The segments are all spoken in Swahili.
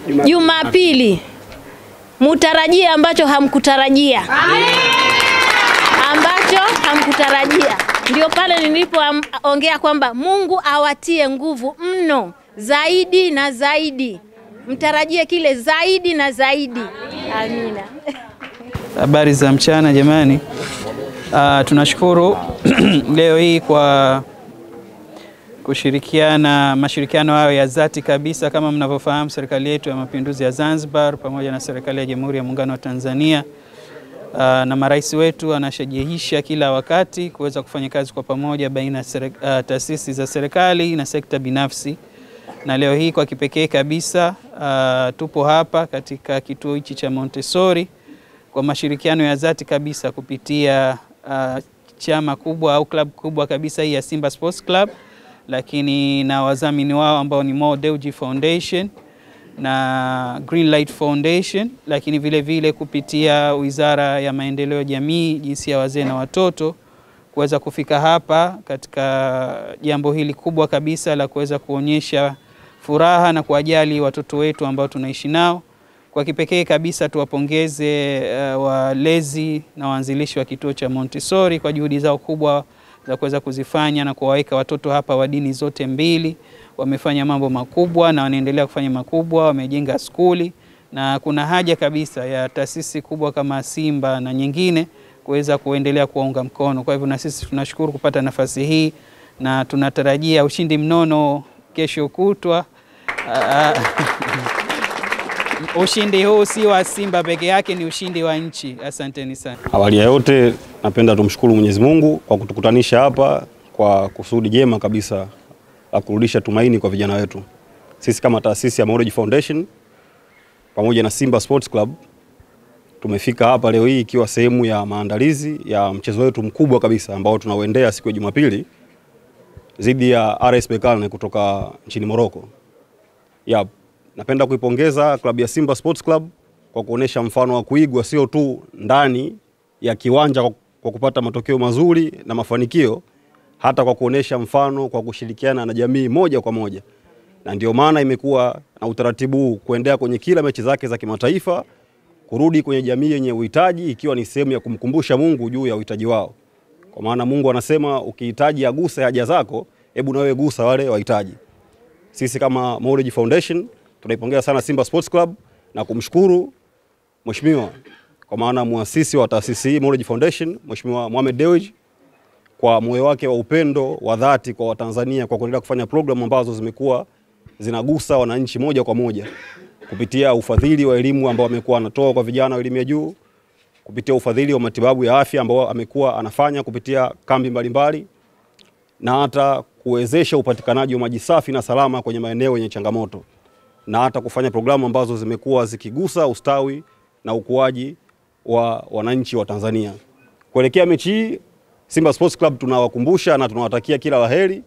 Jumapili mutarajie ambacho hamkutarajia. Ambacho hamkutarajia. Ndio pale nilipoongea kwamba Mungu awatie nguvu mno zaidi na zaidi. Mtarajie kile zaidi na zaidi. Amina. Habari za mchana jamani. Tunashukuru leo hii kwa mashirikiano hayo ya dhati kabisa. Kama mnavyofahamu, serikali yetu ya Mapinduzi ya Zanzibar pamoja na serikali ya Jamhuri ya Muungano wa Tanzania na marais wetu wanashajihisha kila wakati kuweza kufanya kazi kwa pamoja baina ya taasisi za serikali na sekta binafsi. Na leo hii kwa kipekee kabisa tupo hapa katika kituo hichi cha Montessori kwa mashirikiano ya dhati kabisa kupitia chama kubwa au club kubwa kabisa hii ya Simba Sports Club, lakini na wadhamini wao ambao ni Mo Dewji Foundation na Greenlight Foundation, lakini vile vile kupitia Wizara ya Maendeleo ya Jamii, Jinsia, Wazee na Watoto kuweza kufika hapa katika jambo hili kubwa kabisa la kuweza kuonyesha furaha na kuwajali watoto wetu ambao tunaishi nao. Kwa kipekee kabisa tuwapongeze walezi na waanzilishi wa kituo cha Montessori kwa juhudi zao kubwa za kuweza kuzifanya na kuwaweka watoto hapa wa dini zote mbili. Wamefanya mambo makubwa na wanaendelea kufanya makubwa, wamejenga skuli, na kuna haja kabisa ya taasisi kubwa kama Simba na nyingine kuweza kuendelea kuwaunga mkono. Kwa hivyo na sisi tunashukuru kupata nafasi hii na tunatarajia ushindi mnono kesho kutwa. Ushindi huu si wa Simba peke yake, ni ushindi wa nchi. Asanteni sana. Awali ya yote napenda tumshukuru Mwenyezi Mungu kwa kutukutanisha hapa kwa kusudi jema kabisa la kurudisha tumaini kwa vijana wetu. Sisi kama taasisi ya Mo Dewji Foundation pamoja na Simba Sports Club tumefika hapa leo hii ikiwa sehemu ya maandalizi ya mchezo wetu mkubwa kabisa ambao tunauendea siku ya Jumapili dhidi ya RS Berkane kutoka nchini Morocco. Napenda kuipongeza klabu ya Simba Sports Club kwa kuonesha mfano wa kuigwa, sio tu ndani ya kiwanja kwa kupata matokeo mazuri na mafanikio, hata kwa kuonesha mfano kwa kushirikiana na jamii moja kwa moja. Na ndio maana imekuwa na utaratibu kuendea kwenye kila mechi zake za kimataifa kurudi kwenye jamii yenye uhitaji, ikiwa ni sehemu ya kumkumbusha Mungu juu ya uhitaji wao. Kwa maana Mungu anasema ukihitaji aguse haja zako, hebu na wewe gusa wale wahitaji. Sisi kama Mo Dewji Foundation tunaipongeza sana Simba Sports Club na kumshukuru Mheshimiwa kwa maana muasisi wa taasisi hii Mo Dewji Foundation, Mheshimiwa Mohamed Dewji, kwa moyo wake wa upendo wa dhati kwa Watanzania kwa kuendelea kufanya programu ambazo zimekuwa zinagusa wananchi moja kwa moja kupitia ufadhili wa elimu ambao amekuwa anatoa kwa vijana wa elimu ya juu, kupitia ufadhili wa matibabu ya afya ambao amekuwa anafanya kupitia kambi mbalimbali, na hata kuwezesha upatikanaji wa maji safi na salama kwenye maeneo yenye changamoto, na hata kufanya programu ambazo zimekuwa zikigusa ustawi na ukuaji wa wananchi wa Tanzania. Kuelekea mechi hii, Simba Sports Club tunawakumbusha na tunawatakia kila laheri.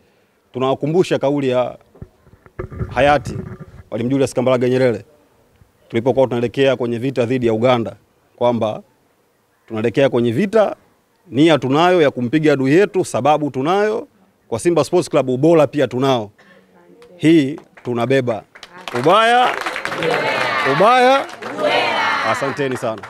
Tunawakumbusha kauli ya hayati Mwalimu Julius Kambarage Nyerere tulipokuwa tunaelekea kwenye vita dhidi ya Uganda, kwamba tunaelekea kwenye vita, nia tunayo ya kumpiga adui yetu, sababu tunayo. Kwa Simba Sports Club ubora pia tunao. Hii tunabeba. Ubaya. Asanteni sana.